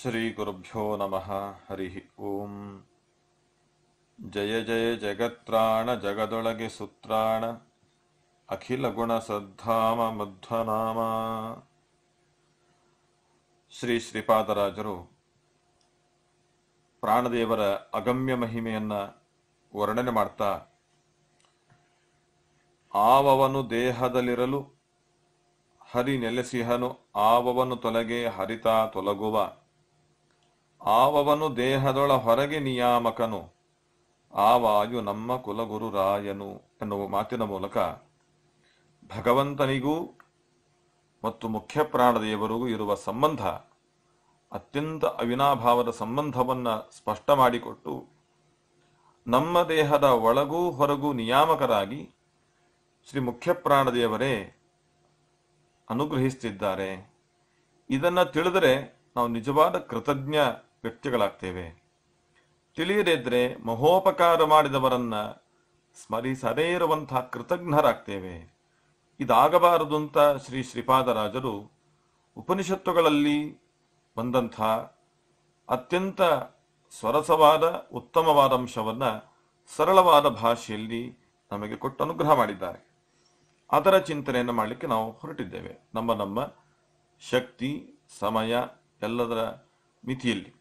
ಶ್ರೀ ಗುರುಭ್ಯೋ ನಮಃ. ಹರಿ ಓಂ. ಜಯ ಜಯ ಜಗತ್ರಾಣ ಜಗದೊಳಗೆ ಸುತ್ರಾಣ ಅಖಿಲ ಗುಣ ಸದ್ಧಾಮ ಮಧ್ವನಾಮ. ಶ್ರೀ ಶ್ರೀಪಾದರಾಜರು ಪ್ರಾಣದೇವರ ಅಗಮ್ಯ ಮಹಿಮೆಯನ್ನ ವರ್ಣನೆ ಮಾಡ್ತಾ, ಆವವನು ದೇಹದಲ್ಲಿರಲು ಹರಿ ನೆಲೆಸಿಹನು, ಆವವನು ತೊಲಗೆ ಹರಿತಾ ತೊಲಗುವ, ಆವವನು ದೇಹದೊಳ ಹೊರಗೆ ನಿಯಾಮಕನು, ಆವಾಯು ನಮ್ಮ ಕುಲಗುರು ರಾಯನು ಎನ್ನುವ ಮಾತಿನ ಮೂಲಕ ಭಗವಂತನಿಗೂ ಮತ್ತು ಮುಖ್ಯ ಪ್ರಾಣದೇವರಿಗೂ ಇರುವ ಸಂಬಂಧ, ಅತ್ಯಂತ ಅವಿನಾಭಾವದ ಸಂಬಂಧವನ್ನ ಸ್ಪಷ್ಟ ಮಾಡಿಕೊಟ್ಟು, ನಮ್ಮ ದೇಹದ ಒಳಗೂ ಹೊರಗೂ ನಿಯಾಮಕರಾಗಿ ಶ್ರೀ ಮುಖ್ಯ ಪ್ರಾಣದೇವರೇ ಅನುಗ್ರಹಿಸುತ್ತಿದ್ದಾರೆ. ಇದನ್ನ ತಿಳಿದರೆ ನಾವು ನಿಜವಾದ ಕೃತಜ್ಞ ವ್ಯಕ್ತಿಗಳಾಗ್ತೇವೆ. ತಿಳಿಯದೇ ಇದ್ರೆ ಮಹೋಪಕಾರ ಮಾಡಿದವರನ್ನ ಸ್ಮರಿಸದೇ ಇರುವಂತಹ ಕೃತಜ್ಞರಾಗ್ತೇವೆ. ಇದಾಗಬಾರದು ಅಂತ ಶ್ರೀ ಶ್ರೀಪಾದರಾಜರು ಉಪನಿಷತ್ತುಗಳಲ್ಲಿ ಬಂದಂಥ ಅತ್ಯಂತ ಸರಸವಾದ ಉತ್ತಮವಾದ ಅಂಶವನ್ನ ಸರಳವಾದ ಭಾಷೆಯಲ್ಲಿ ನಮಗೆ ಕೊಟ್ಟು ಅನುಗ್ರಹ ಮಾಡಿದ್ದಾರೆ. ಅದರ ಚಿಂತನೆಯನ್ನು ಮಾಡಲಿಕ್ಕೆ ನಾವು ಹೊರಟಿದ್ದೇವೆ, ನಮ್ಮ ಶಕ್ತಿ ಸಮಯ ಎಲ್ಲದರ ಮಿತಿಯಲ್ಲಿ.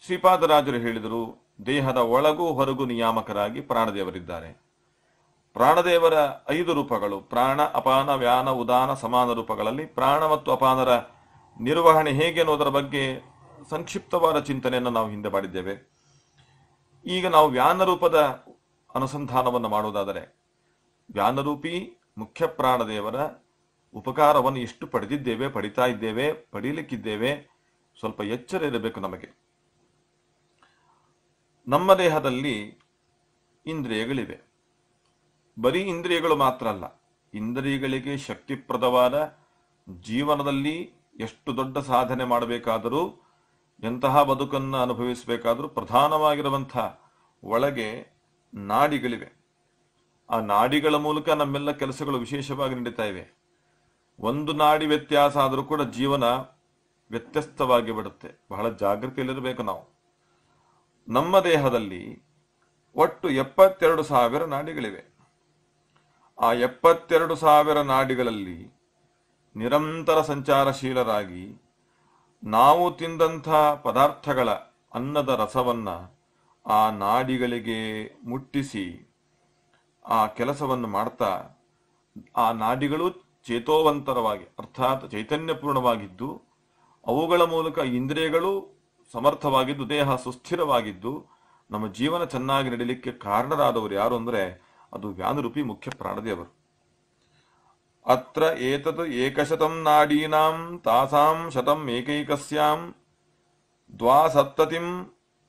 ಶ್ರೀಪಾದರಾಜರು ಹೇಳಿದರು, ದೇಹದ ಒಳಗೂ ಹೊರಗೂ ನಿಯಾಮಕರಾಗಿ ಪ್ರಾಣದೇವರಿದ್ದಾರೆ. ಪ್ರಾಣದೇವರ 5 ರೂಪಗಳು, ಪ್ರಾಣ ಅಪಾನ ವ್ಯಾನ ಉದಾನ ಸಮಾನ ರೂಪಗಳಲ್ಲಿ ಪ್ರಾಣ ಮತ್ತು ಅಪಾನರ ನಿರ್ವಹಣೆ ಹೇಗೆ ಅನ್ನೋದರ ಬಗ್ಗೆ ಸಂಕ್ಷಿಪ್ತವಾದ ಚಿಂತನೆಯನ್ನು ನಾವು ಹಿಂದೆ ಮಾಡಿದ್ದೇವೆ. ಈಗ ನಾವು ವ್ಯಾನ ರೂಪದ ಅನುಸಂಧಾನವನ್ನು ಮಾಡುವುದಾದರೆ, ವ್ಯಾನರೂಪಿ ಮುಖ್ಯ ಪ್ರಾಣದೇವರ ಉಪಕಾರವನ್ನು ಎಷ್ಟು ಪಡೆದಿದ್ದೇವೆ, ಪಡಿತಾ ಇದ್ದೇವೆ, ಪಡೀಲಿಕ್ಕಿದ್ದೇವೆ, ಸ್ವಲ್ಪ ಎಚ್ಚರ ಇರಬೇಕು ನಮಗೆ. ನಮ್ಮ ದೇಹದಲ್ಲಿ ಇಂದ್ರಿಯಗಳಿವೆ. ಬರೀ ಇಂದ್ರಿಯಗಳು ಮಾತ್ರ ಅಲ್ಲ, ಇಂದ್ರಿಯಗಳಿಗೆ ಶಕ್ತಿಪ್ರದವಾದ ಜೀವನದಲ್ಲಿ ಎಷ್ಟು ದೊಡ್ಡ ಸಾಧನೆ ಮಾಡಬೇಕಾದರೂ, ಎಂತಹ ಬದುಕನ್ನು ಅನುಭವಿಸಬೇಕಾದರೂ ಪ್ರಧಾನವಾಗಿರುವಂಥ ಒಳಗೆ ನಾಡಿಗಳಿವೆ. ಆ ನಾಡಿಗಳ ಮೂಲಕ ನಮ್ಮೆಲ್ಲ ಕೆಲಸಗಳು ವಿಶೇಷವಾಗಿ ನಡೀತಾ ಇವೆ. ಒಂದು ನಾಡಿ ವ್ಯತ್ಯಾಸ ಆದರೂ ಕೂಡ ಜೀವನ ವ್ಯತ್ಯಸ್ತವಾಗಿ ಬಿಡುತ್ತೆ. ಬಹಳ ಜಾಗೃತಿಯಲ್ಲಿರಬೇಕು ನಾವು. ನಮ್ಮ ದೇಹದಲ್ಲಿ ಒಟ್ಟು 72,000 ನಾಡಿಗಳಿವೆ. ಆ 72,000 ನಾಡಿಗಳಲ್ಲಿ ನಿರಂತರ ಸಂಚಾರಶೀಲರಾಗಿ ನಾವು ತಿಂದಂಥ ಪದಾರ್ಥಗಳ ಅನ್ನದ ರಸವನ್ನ ಆ ನಾಡಿಗಳಿಗೆ ಮುಟ್ಟಿಸಿ ಆ ಕೆಲಸವನ್ನು ಮಾಡ್ತಾ, ಆ ನಾಡಿಗಳು ಚೇತೋವಂತರವಾಗಿ ಅರ್ಥಾತ್ ಚೈತನ್ಯಪೂರ್ಣವಾಗಿದ್ದು, ಅವುಗಳ ಮೂಲಕ ಇಂದ್ರಿಯಗಳು ಸಮರ್ಥವಾಗಿದ್ದು, ದೇಹ ಸುಸ್ಥಿರವಾಗಿದ್ದು, ನಮ್ಮ ಜೀವನ ಚೆನ್ನಾಗಿ ನಡೀಲಿಕ್ಕೆ ಕಾರಣರಾದವರು ಯಾರು ಅಂದ್ರೆ ಅದು ವ್ಯಾನರೂಪಿ ಮುಖ್ಯ ಪ್ರಾಣದೇವರು. ಅತ್ರ ಏತತ್ ಏಕಶತಂ ನಾಡೀನಾಂ ತಾಸಾಂ ಶತಂ ಏಕೈಕಸ್ಯಾಂ ದ್ವಾಸಪ್ತತಿಂ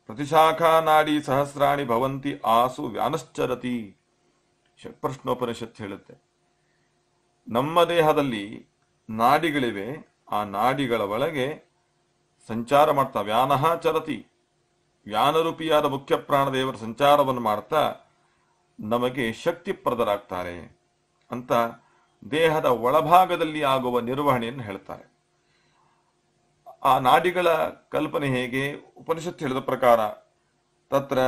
ಪ್ರತಿಶಾಖಾ ನಾಡಿ ಸಹಸ್ರಾಣಿ ಭವಂತಿ ಆಸು ವ್ಯಾನಶ್ಚರತಿ. ಷಟ್ಪ್ರಶ್ನೋಪನಿಷತ್ ಹೇಳುತ್ತೆ, ನಮ್ಮ ದೇಹದಲ್ಲಿ ನಾಡಿಗಳಿವೆ. ಆ ನಾಡಿಗಳ ಒಳಗೆ ಸಂಚಾರ ಮಾಡ್ತಾ ವ್ಯಾನಃ ಚರತಿ, ವ್ಯಾನರೂಪಿಯಾದ ಮುಖ್ಯ ಪ್ರಾಣದೇವರ ಸಂಚಾರವನ್ನು ಮಾಡ್ತಾ ನಮಗೆ ಶಕ್ತಿಪ್ರದರಾಗ್ತಾರೆ ಅಂತ ದೇಹದ ಒಳಭಾಗದಲ್ಲಿ ಆಗುವ ನಿರ್ವಹಣೆಯನ್ನು ಹೇಳ್ತಾರೆ. ಆ ನಾಡಿಗಳ ಕಲ್ಪನೆ ಹೇಗೆ? ಉಪನಿಷತ್ತು ಹೇಳಿದ ಪ್ರಕಾರ ತತ್ರ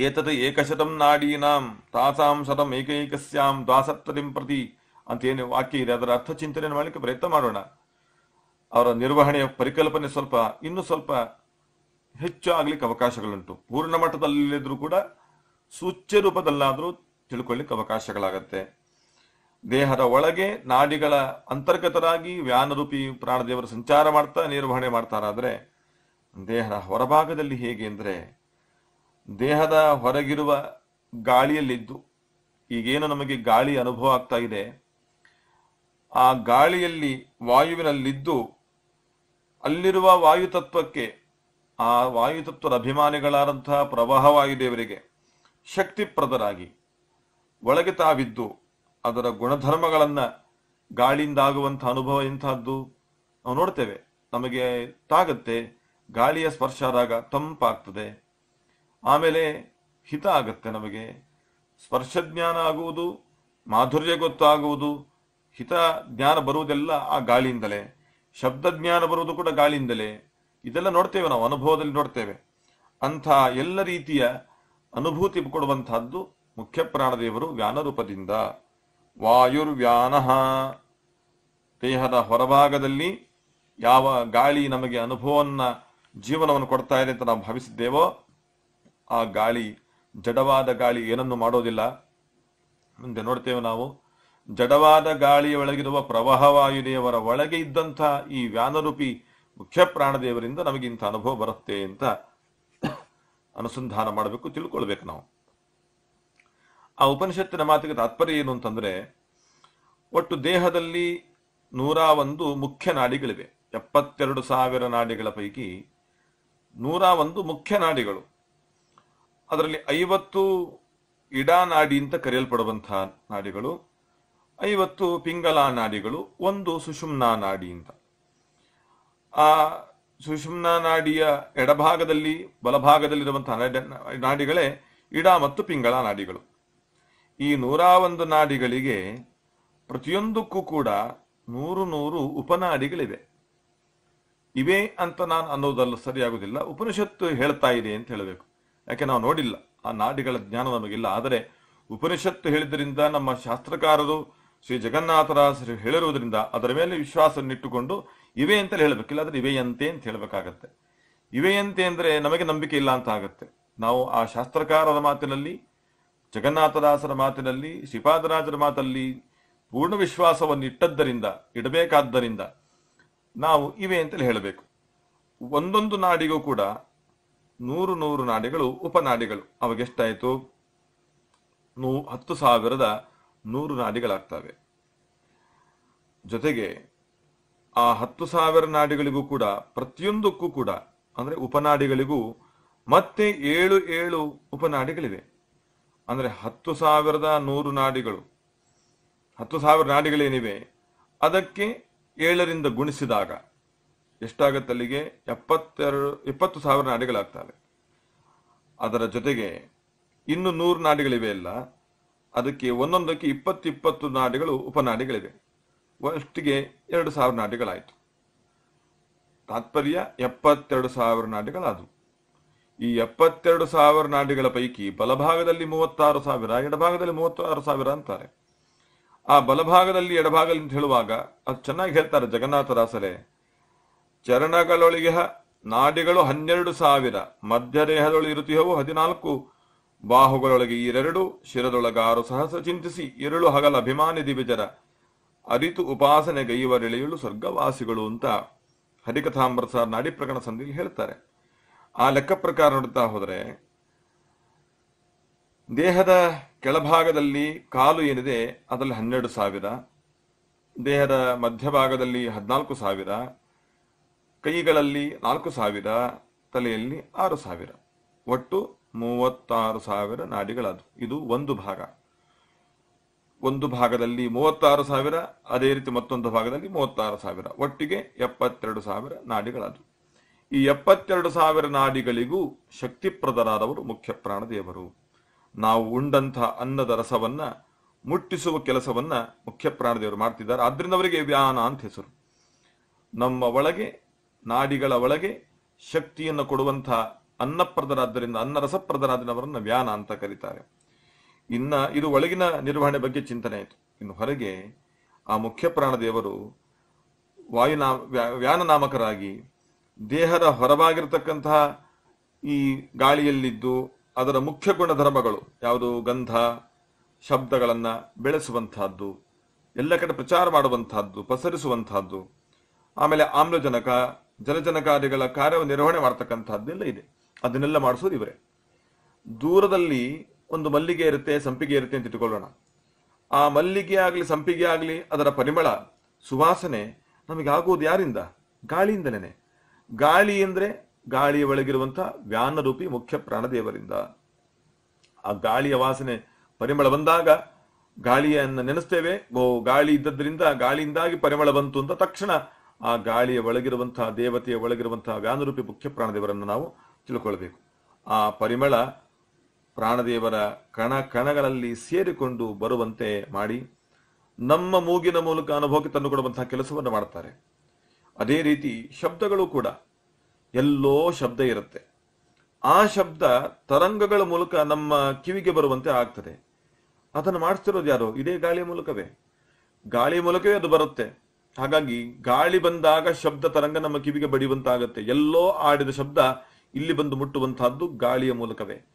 ಏತದ್ ಏಕಶತಂ ನಾಡೀನಾಂ ತಾಸಾಂ ಶತಂ ಏಕೈಕಸ್ಯಾಂ ದ್ವಾಸಪ್ತತಿಂ ಪ್ರತಿ ಅಂತ ಏನು ವಾಕ್ಯ ಇದೆ, ಅದರ ಅರ್ಥ ಚಿಂತನೆ ಮಾಡಲಿಕ್ಕೆ ಪ್ರಯತ್ನ ಮಾಡೋಣ. ಅವರ ನಿರ್ವಹಣೆಯ ಪರಿಕಲ್ಪನೆ ಇನ್ನೂ ಸ್ವಲ್ಪ ಹೆಚ್ಚು ಆಗ್ಲಿಕ್ಕೆ ಅವಕಾಶಗಳುಂಟು. ಪೂರ್ಣ ಮಟ್ಟದಲ್ಲಿದ್ರೂ ಕೂಡ ಸೂಚ್ಯ ರೂಪದಲ್ಲಾದರೂ ತಿಳ್ಕೊಳ್ಳಿಕ್ಕೆ ಅವಕಾಶಗಳಾಗತ್ತೆ. ದೇಹದ ಒಳಗೆ ನಾಡಿಗಳ ಅಂತರ್ಗತರಾಗಿ ವ್ಯಾನರೂಪಿ ಪ್ರಾಣದೇವರು ಸಂಚಾರ ಮಾಡ್ತಾ ನಿರ್ವಹಣೆ ಮಾಡ್ತಾರಾದ್ರೆ, ದೇಹದ ಹೊರಭಾಗದಲ್ಲಿ ಹೇಗೆ ಅಂದ್ರೆ, ದೇಹದ ಹೊರಗಿರುವ ಗಾಳಿಯಲ್ಲಿದ್ದು, ಈಗೇನು ನಮಗೆ ಗಾಳಿ ಅನುಭವ ಆಗ್ತಾ ಇದೆ, ಆ ಗಾಳಿಯಲ್ಲಿ ವಾಯುವಿನಲ್ಲಿದ್ದು ಅಲ್ಲಿರುವ ವಾಯುತತ್ವಕ್ಕೆ, ಆ ವಾಯುತತ್ವದ ಅಭಿಮಾನಿಗಳಾದಂತಹ ಪ್ರವಾಹ ವಾಯುದೇವರಿಗೆ ಶಕ್ತಿಪ್ರದರಾಗಿ ಒಳಗೆ ತಾವಿದ್ದು ಅದರ ಗುಣಧರ್ಮಗಳನ್ನ, ಗಾಳಿಯಿಂದ ಆಗುವಂತಹ ಅನುಭವ ಎಂತಹದ್ದು ನಾವು ನೋಡ್ತೇವೆ. ನಮಗೆ ತಾಗತ್ತೆ, ಗಾಳಿಯ ಸ್ಪರ್ಶ ಆದಾಗ ತಂಪಾಗ್ತದೆ, ಆಮೇಲೆ ಹಿತ ಆಗತ್ತೆ, ನಮಗೆ ಸ್ಪರ್ಶಜ್ಞಾನ ಆಗುವುದು, ಮಾಧುರ್ಯ ಗೊತ್ತಾಗುವುದು, ಹಿತ ಜ್ಞಾನ ಬರುವುದೆಲ್ಲ ಆ ಗಾಳಿಯಿಂದಲೇ. ಶಬ್ದಜ್ಞಾನ ಬರುವುದು ಕೂಡ ಗಾಳಿಯಿಂದಲೇ. ಇದೆಲ್ಲ ನೋಡ್ತೇವೆ, ನಾವು ಅನುಭವದಲ್ಲಿ ನೋಡ್ತೇವೆ. ಅಂಥ ಎಲ್ಲ ರೀತಿಯ ಅನುಭೂತಿ ಕೊಡುವಂತಹದ್ದು ಮುಖ್ಯ ಪ್ರಾಣದೇವರು ವ್ಯಾನ ರೂಪದಿಂದ. ವಾಯುರ್ವ್ಯಾನ, ದೇಹದ ಹೊರಭಾಗದಲ್ಲಿ ಯಾವ ಗಾಳಿ ನಮಗೆ ಅನುಭವವನ್ನ ಜೀವನವನ್ನು ಕೊಡ್ತಾ ಇದೆ ಅಂತ ನಾವು ಭಾವಿಸಿದ್ದೇವೋ ಆ ಗಾಳಿ ಜಡವಾದ ಗಾಳಿ ಏನನ್ನು ಮಾಡೋದಿಲ್ಲ. ಮುಂದೆ ನೋಡ್ತೇವೆ ನಾವು, ಜಡವಾದ ಗಾಳಿಯ ಒಳಗಿರುವ ಪ್ರವಾಹವಾಯುದೇವರ ಒಳಗೆ ಇದ್ದಂಥ ಈ ವ್ಯಾನರೂಪಿ ಮುಖ್ಯ ಪ್ರಾಣದೇವರಿಂದ ನಮಗೆ ಇಂಥ ಅನುಭವ ಬರುತ್ತೆ ಅಂತ ಅನುಸಂಧಾನ ಮಾಡಬೇಕು, ತಿಳ್ಕೊಳ್ಬೇಕು ನಾವು. ಆ ಉಪನಿಷತ್ತಿನ ಮಾತಿಗೆ ತಾತ್ಪರ್ಯ ಏನು ಅಂತಂದ್ರೆ, ಒಟ್ಟು ದೇಹದಲ್ಲಿ 101 ಮುಖ್ಯ ನಾಡಿಗಳಿವೆ. 72,000 ನಾಡಿಗಳ ಪೈಕಿ 101 ಮುಖ್ಯ ನಾಡಿಗಳು. ಅದರಲ್ಲಿ 50 ಇಡಾ ನಾಡಿ ಅಂತ ಕರೆಯಲ್ಪಡುವಂತಹ ನಾಡಿಗಳು, 50 ಪಿಂಗಲಾ ನಾಡಿಗಳು, 1 ಸುಷುಮ್ನಾ ನಾಡಿ ಅಂತ. ಆ ಸುಷುಮ್ನಾ ನಾಡಿಯ ಎಡಭಾಗದಲ್ಲಿ ಬಲಭಾಗದಲ್ಲಿರುವಂತಹ ನಾಡಿಗಳೇ ಇಡಾ ಮತ್ತು ಪಿಂಗಳ ನಾಡಿಗಳು. ಈ 101 ನಾಡಿಗಳಿಗೆ ಪ್ರತಿಯೊಂದಕ್ಕೂ ಕೂಡ 100 ಉಪನಾಡಿಗಳಿವೆ. ಇವೆ ಅಂತ ನಾನು ಅನ್ನೋದಲ್ಲ, ಸರಿಯಾಗುವುದಿಲ್ಲ. ಉಪನಿಷತ್ತು ಹೇಳ್ತಾ ಇದೆ ಅಂತ ಹೇಳಬೇಕು. ಯಾಕೆ ನಾವು ನೋಡಿಲ್ಲ, ಆ ನಾಡಿಗಳ ಜ್ಞಾನ ನಮಗಿಲ್ಲ. ಆದರೆ ಉಪನಿಷತ್ತು ಹೇಳಿದ್ರಿಂದ, ನಮ್ಮ ಶಾಸ್ತ್ರಕಾರರು ಶ್ರೀ ಜಗನ್ನಾಥರಾಜರು ಹೇಳಿರುವುದರಿಂದ ಅದರ ಮೇಲೆ ವಿಶ್ವಾಸವನ್ನಿಟ್ಟುಕೊಂಡು ಇವೆ ಅಂತಲೇ ಹೇಳಬೇಕಿಲ್ಲ, ಆದರೆ ಇವೆಯಂತೆ ಅಂತ ಹೇಳಬೇಕಾಗತ್ತೆ. ಇವೆಯಂತೆ ಅಂದ್ರೆ ನಮಗೆ ನಂಬಿಕೆ ಇಲ್ಲ ಅಂತ ಆಗತ್ತೆ. ನಾವು ಆ ಶಾಸ್ತ್ರಕಾರರ ಮಾತಿನಲ್ಲಿ, ಜಗನ್ನಾಥದಾಸರ ಮಾತಿನಲ್ಲಿ, ಶ್ರೀಪಾದರಾಜರ ಮಾತಲ್ಲಿ ಪೂರ್ಣ ವಿಶ್ವಾಸವನ್ನು ಇಡಬೇಕಾದ್ದರಿಂದ ನಾವು ಇವೆ ಅಂತಲೇ ಹೇಳಬೇಕು. ಒಂದೊಂದು ನಾಡಿಗೂ ಕೂಡ 100 ನಾಡಿಗಳು ಉಪನಾಡಿಗಳು. ಅವಾಗೆಷ್ಟಾಯಿತು? 10,100 ನಾಡಿಗಳಾಗ್ತವೆ. ಜೊತೆಗೆ ಆ 10,000 ನಾಡಿಗಳಿಗೂ ಕೂಡ ಪ್ರತಿಯೊಂದಕ್ಕೂ ಕೂಡ ಅಂದ್ರೆ ಉಪನಾಡಿಗಳಿಗೂ ಮತ್ತೆ 7 ಉಪನಾಡಿಗಳಿವೆ. ಅಂದ್ರೆ 10,100 ನಾಡಿಗಳು, 10,000 ನಾಡಿಗಳೇನಿವೆ ಅದಕ್ಕೆ 7ರಿಂದ ಗುಣಿಸಿದಾಗ ಎಷ್ಟಾಗತ್ತೆ? ಅಲ್ಲಿಗೆ 20,000 ನಾಡಿಗಳಾಗ್ತವೆ. ಅದರ ಜೊತೆಗೆ ಇನ್ನು 100 ನಾಡಿಗಳಿವೆ ಅಲ್ಲ, ಅದಕ್ಕೆ ಒಂದೊಂದಕ್ಕೆ 20 ನಾಡಿಗಳು ಉಪನಾಡಿಗಳಿವೆ. ಅಷ್ಟಿಗೆ 2,000 ನಾಡಿಗಳಾಯಿತು. ತಾತ್ಪರ್ಯ 72,000 ನಾಡಿಗಳಾದವು. ಈ 72,000 ನಾಡಿಗಳ ಪೈಕಿ ಬಲಭಾಗದಲ್ಲಿ 36,000, ಎಡಭಾಗದಲ್ಲಿ 36,000 ಅಂತಾರೆ. ಆ ಬಲಭಾಗದಲ್ಲಿ ಎಡಭಾಗದಲ್ಲಿ ಅಂತ ಹೇಳುವಾಗ ಅದು ಚೆನ್ನಾಗಿ ಹೇಳ್ತಾರೆ ಜಗನ್ನಾಥದಾಸರೇ. ಚರಣಗಳೊಳಗೆ ನಾಡಿಗಳು 12,000, ಮಧ್ಯದೇಹದೊಳು ಇರುತಿಹವು 14, ಬಾಹುಗಳೊಳಗೆ 2, ಶಿರದೊಳಗಾರು ಸಹಸ್ರ ಚಿಂತಿಸಿ 2 ಹಗಲ ಅಭಿಮಾನಿ ದಿವಿಜರ ಅರಿತು ಉಪಾಸನೆ ಗೈವರೆಳೆಯಲು ಸ್ವರ್ಗವಾಸಿಗಳು ಅಂತ ಹರಿಕಥಾಮೃತ ನಾಡಿ ಪ್ರಕರಣ ಸಂಧಿಯಲ್ಲಿ ಹೇಳ್ತಾರೆ. ಆ ಲೆಕ್ಕ ಪ್ರಕಾರ ನೋಡ್ತಾ ಹೋದ್ರೆ ದೇಹದ ಕೆಳಭಾಗದಲ್ಲಿ ಕಾಲು ಏನಿದೆ ಅದರಲ್ಲಿ 12,000, ದೇಹದ ಮಧ್ಯಭಾಗದಲ್ಲಿ 14,000, ಕೈಗಳಲ್ಲಿ 4,000, ತಲೆಯಲ್ಲಿ 6,000, ಒಟ್ಟು 36,000 ನಾಡಿಗಳಾದವು. ಇದು ಒಂದು ಭಾಗ. ಒಂದು ಭಾಗದಲ್ಲಿ 36,000, ಅದೇ ರೀತಿ ಮತ್ತೊಂದು ಭಾಗದಲ್ಲಿ 36,000, ಒಟ್ಟಿಗೆ 72,000 ನಾಡಿಗಳಾದವು. ಈ 72,000 ನಾಡಿಗಳಿಗೂ ಶಕ್ತಿಪ್ರದರಾದವರು ಮುಖ್ಯ ಪ್ರಾಣದೇವರು. ನಾವು ಉಂಡಂತಹ ಅನ್ನದ ರಸವನ್ನ ಮುಟ್ಟಿಸುವ ಕೆಲಸವನ್ನ ಮುಖ್ಯ ಪ್ರಾಣದೇವರು ಮಾಡ್ತಿದ್ದಾರೆ. ಆದ್ರಿಂದ ಅವರಿಗೆ ವ್ಯಾನ ಅಂತ ಹೆಸರು. ನಮ್ಮ ಒಳಗೆ, ನಾಡಿಗಳ ಒಳಗೆ ಶಕ್ತಿಯನ್ನು ಕೊಡುವಂತಹ ಅನ್ನಪ್ರದರಾದ್ದರಿಂದ, ಅನ್ನರಸಪ್ರದರಾದವರನ್ನ ವ್ಯಾನ ಅಂತ ಕರೀತಾರೆ. ಇನ್ನ ಇದು ಒಳಗಿನ ನಿರ್ವಹಣೆ ಬಗ್ಗೆ ಚಿಂತನೆ ಆಯಿತು. ಇನ್ನು ಹೊರಗೆ ಆ ಮುಖ್ಯ ಪ್ರಾಣದೇವರು ವ್ಯಾನ ನಾಮಕರಾಗಿ ದೇಹದ ಹೊರವಾಗಿರತಕ್ಕಂತಹ ಈ ಗಾಳಿಯಲ್ಲಿದ್ದು ಅದರ ಮುಖ್ಯ ಗುಣಧರ್ಮಗಳು ಯಾವುದು? ಗಂಧ, ಶಬ್ದಗಳನ್ನ ಬೆಳೆಸುವಂತಹದ್ದು, ಎಲ್ಲ ಕಡೆ ಪ್ರಚಾರ ಮಾಡುವಂತಹದ್ದು, ಪಸರಿಸುವಂತಹದ್ದು, ಆಮೇಲೆ ಆಮ್ಲಜನಕ, ಜಲಜನಕಾದಿಗಳ ಕಾರ್ಯವನ್ನು ನಿರ್ವಹಣೆ ಮಾಡ್ತಕ್ಕಂಥದ್ದೆಲ್ಲ ಇದೆ. ಅದನ್ನೆಲ್ಲ ಮಾಡಿಸೋದು ಇವರೇ. ದೂರದಲ್ಲಿ ಒಂದು ಮಲ್ಲಿಗೆ ಇರುತ್ತೆ, ಸಂಪಿಗೆ ಇರುತ್ತೆ ಅಂತ ಇಟ್ಕೊಳ್ಳೋಣ. ಆ ಮಲ್ಲಿಗೆ ಆಗಲಿ ಸಂಪಿಗೆ ಆಗಲಿ ಅದರ ಪರಿಮಳ, ಸುವಾಸನೆ ನಮಗೆ ಆಗುವುದು ಯಾರಿಂದ? ಗಾಳಿಯಿಂದಲೇ. ಗಾಳಿ ಅಂದ್ರೆ ಗಾಳಿಯ ಒಳಗಿರುವಂತಹ ವ್ಯಾನರೂಪಿ ಮುಖ್ಯ ಪ್ರಾಣದೇವರಿಂದ. ಆ ಗಾಳಿಯ ವಾಸನೆ ಪರಿಮಳ ಬಂದಾಗ ಗಾಳಿಯನ್ನು ನೆನೆಸ್ತೇವೆ. ಗಾಳಿ ಇದ್ದದ್ರಿಂದ, ಗಾಳಿಯಿಂದಾಗಿ ಪರಿಮಳ ಬಂತು ಅಂತ ತಕ್ಷಣ ಆ ಗಾಳಿಯ ಒಳಗಿರುವಂತಹ ದೇವತೆಯ ಒಳಗಿರುವಂತಹ ವ್ಯಾನರೂಪಿ ಮುಖ್ಯ ಪ್ರಾಣದೇವರನ್ನು ನಾವು ತಿಳ್ಕೊಳ್ಬೇಕು. ಆ ಪರಿಮಳ ಪ್ರಾಣದೇವರ ಕಣಗಳಲ್ಲಿ ಸೇರಿಕೊಂಡು ಬರುವಂತೆ ಮಾಡಿ ನಮ್ಮ ಮೂಗಿನ ಮೂಲಕ ಅನುಭವಕ್ಕೆ ತಂದುಕೊಡುವಂತಹ ಕೆಲಸವನ್ನು ಮಾಡ್ತಾರೆ. ಅದೇ ರೀತಿ ಶಬ್ದಗಳು ಕೂಡ ಎಲ್ಲೋ ಶಬ್ದ ಇರುತ್ತೆ. ಆ ಶಬ್ದ ತರಂಗಗಳ ಮೂಲಕ ನಮ್ಮ ಕಿವಿಗೆ ಬರುವಂತೆ ಆಗ್ತದೆ. ಅದನ್ನು ಮಾಡಿಸ್ತಿರೋದು ಯಾರು? ಇದೇ ಗಾಳಿಯ ಮೂಲಕವೇ. ಗಾಳಿಯ ಮೂಲಕವೇ ಅದು ಬರುತ್ತೆ. ಹಾಗಾಗಿ ಗಾಳಿ ಬಂದಾಗ ಶಬ್ದ ತರಂಗ ನಮ್ಮ ಕಿವಿಗೆ ಬಡಿಯುವಂತಾಗತ್ತೆ. ಎಲ್ಲೋ ಆಡಿದ ಶಬ್ದ ಇಲ್ಲಿ ಬಂದು ಮುಟ್ಟುವಂತಹದ್ದು ಗಾಳಿಯ ಮೂಲಕವೇ.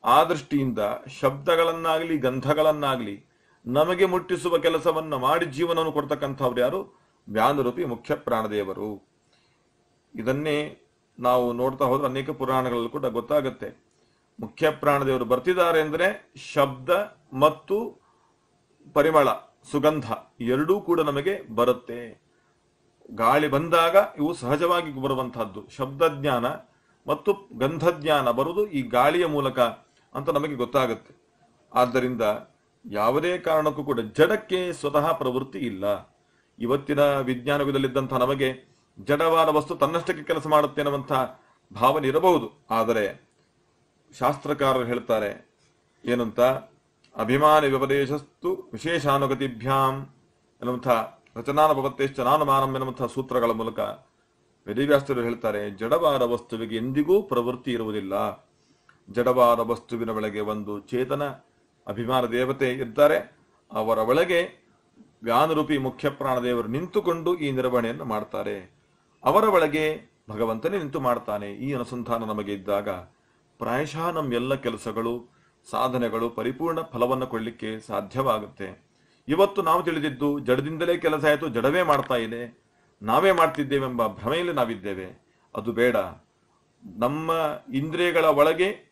ಆ ದೃಷ್ಟಿಯಿಂದ ಶಬ್ದಗಳನ್ನಾಗ್ಲಿ ಗಂಧಗಳನ್ನಾಗ್ಲಿ ನಮಗೆ ಮುಟ್ಟಿಸುವ ಕೆಲಸವನ್ನ ಮಾಡಿ ಜೀವನವನ್ನು ಕೊಡ್ತಕ್ಕಂಥವ್ರು ಯಾರು? ವ್ಯಾನರೂಪಿ ಮುಖ್ಯ ಪ್ರಾಣದೇವರು. ಇದನ್ನೇ ನಾವು ನೋಡ್ತಾ ಹೋದ್ರೆ ಅನೇಕ ಪುರಾಣಗಳಲ್ಲೂ ಕೂಡ ಗೊತ್ತಾಗುತ್ತೆ. ಮುಖ್ಯ ಪ್ರಾಣದೇವರು ಬರ್ತಿದ್ದಾರೆ ಅಂದ್ರೆ ಶಬ್ದ ಮತ್ತು ಪರಿಮಳ, ಸುಗಂಧ ಎರಡೂ ಕೂಡ ನಮಗೆ ಬರುತ್ತೆ. ಗಾಳಿ ಬಂದಾಗ ಇವು ಸಹಜವಾಗಿ ಬರುವಂತಹದ್ದು. ಶಬ್ದಜ್ಞಾನ ಮತ್ತು ಗಂಧಜ್ಞಾನ ಬರುವುದು ಈ ಗಾಳಿಯ ಮೂಲಕ ಅಂತ ನಮಗೆ ಗೊತ್ತಾಗುತ್ತೆ. ಆದ್ದರಿಂದ ಯಾವುದೇ ಕಾರಣಕ್ಕೂ ಕೂಡ ಜಡಕ್ಕೆ ಸ್ವತಃ ಪ್ರವೃತ್ತಿ ಇಲ್ಲ. ಇವತ್ತಿನ ವಿಜ್ಞಾನವಿದಲ್ಲಿದ್ದಂತಹ ನಮಗೆ ಜಡವಾದ ವಸ್ತು ತನ್ನಷ್ಟಕ್ಕೆ ಕೆಲಸ ಮಾಡುತ್ತೆ ಅನ್ನುವಂತಹ ಭಾವನೆ ಇರಬಹುದು. ಆದರೆ ಶಾಸ್ತ್ರಕಾರರು ಹೇಳ್ತಾರೆ ಏನಂತ, ಅಭಿಮಾನಿ ವ್ಯಪದೇಶಸ್ತು ವಿಶೇಷಾನುಗತಿಭ್ಯಾಂ ಎನ್ನುವಂತಹ ರಚನಾನುಭವತ್ತೆಶ್ಚ ನಾನುಮಾನಂ ಎನ್ನುವಂತಹ ಸೂತ್ರಗಳ ಮೂಲಕ ವೇದವ್ಯಾಸರು ಹೇಳ್ತಾರೆ, ಜಡವಾದ ವಸ್ತುವಿಗೆ ಎಂದಿಗೂ ಪ್ರವೃತ್ತಿ ಇರುವುದಿಲ್ಲ. ಜಡವಾದ ವಸ್ತುವಿನ ಒಳಗೆ ಒಂದು ಚೇತನ ಅಭಿಮಾನ ದೇವತೆ ಇದ್ದಾರೆ. ಅವರ ಒಳಗೆ ವ್ಯಾನರೂಪಿ ಮುಖ್ಯ ಪ್ರಾಣದೇವರು ನಿಂತುಕೊಂಡು ಈ ನಿರ್ವಹಣೆಯನ್ನು ಮಾಡ್ತಾರೆ. ಅವರ ಒಳಗೆ ಭಗವಂತನೇ ನಿಂತು ಮಾಡ್ತಾನೆ. ಈ ಅನುಸಂಧಾನ ನಮಗೆ ಇದ್ದಾಗ ಪ್ರಾಯಶಃ ನಮ್ಮ ಎಲ್ಲ ಕೆಲಸಗಳು, ಸಾಧನೆಗಳು ಪರಿಪೂರ್ಣ ಫಲವನ್ನು ಕೊಡಲಿಕ್ಕೆ ಸಾಧ್ಯವಾಗುತ್ತೆ. ಇವತ್ತು ನಾವು ತಿಳಿದಿದ್ದು ಜಡದಿಂದಲೇ ಕೆಲಸ ಆಯಿತು, ಜಡವೇ ಮಾಡ್ತಾ ಇದೆ, ನಾವೇ ಮಾಡ್ತಿದ್ದೇವೆಂಬ ಭ್ರಮೆಯಲ್ಲಿ ನಾವಿದ್ದೇವೆ. ಅದು ಬೇಡ. ನಮ್ಮ ಇಂದ್ರಿಯಗಳ ಒಳಗೆ,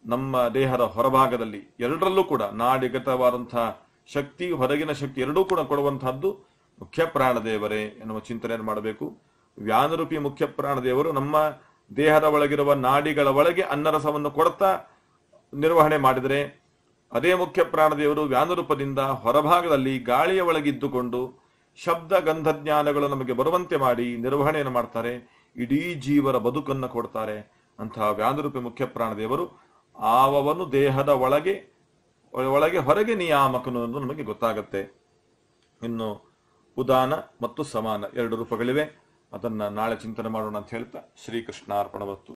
ನಮ್ಮ ದೇಹದ ಹೊರಭಾಗದಲ್ಲಿ ಎರಡರಲ್ಲೂ ಕೂಡ ನಾಡಿಗತವಾದಂತಹ ಶಕ್ತಿ, ಹೊರಗಿನ ಶಕ್ತಿ ಎರಡೂ ಕೂಡ ಕೊಡುವಂತಹದ್ದು ಮುಖ್ಯ ಪ್ರಾಣದೇವರೇ ಎನ್ನುವ ಚಿಂತನೆಯನ್ನು ಮಾಡಬೇಕು. ವ್ಯಾನರೂಪಿ ಮುಖ್ಯ ಪ್ರಾಣದೇವರು ನಮ್ಮ ದೇಹದ ಒಳಗಿರುವ ನಾಡಿಗಳ ಒಳಗೆ ಅನ್ನರಸವನ್ನು ಕೊಡ್ತಾ ನಿರ್ವಹಣೆ ಮಾಡಿದರೆ, ಅದೇ ಮುಖ್ಯ ಪ್ರಾಣದೇವರು ವ್ಯಾನರೂಪದಿಂದ ಹೊರಭಾಗದಲ್ಲಿ ಗಾಳಿಯ ಒಳಗಿದ್ದುಕೊಂಡು ಶಬ್ದ ಗಂಧಜ್ಞಾನಗಳು ನಮಗೆ ಬರುವಂತೆ ಮಾಡಿ ನಿರ್ವಹಣೆಯನ್ನು ಮಾಡ್ತಾರೆ. ಇಡೀ ಜೀವರ ಬದುಕನ್ನು ಕೊಡ್ತಾರೆ. ಅಂತಹ ವ್ಯಾನರೂಪಿ ಮುಖ್ಯ ಪ್ರಾಣದೇವರು ಆವವನು ದೇಹದ ಒಳಗೆ ಹೊರಗೆ ನಿಯಾಮಕನು ಎಂದು ನಮಗೆ ಗೊತ್ತಾಗತ್ತೆ. ಇನ್ನು ಉದಾನ ಮತ್ತು ಸಮಾನ ಎರಡು ರೂಪಗಳಿವೆ. ಅದನ್ನ ನಾಳೆ ಚಿಂತನೆ ಮಾಡೋಣ ಅಂತ ಹೇಳ್ತಾ ಶ್ರೀಕೃಷ್ಣಾರ್ಪಣವಸ್ತು.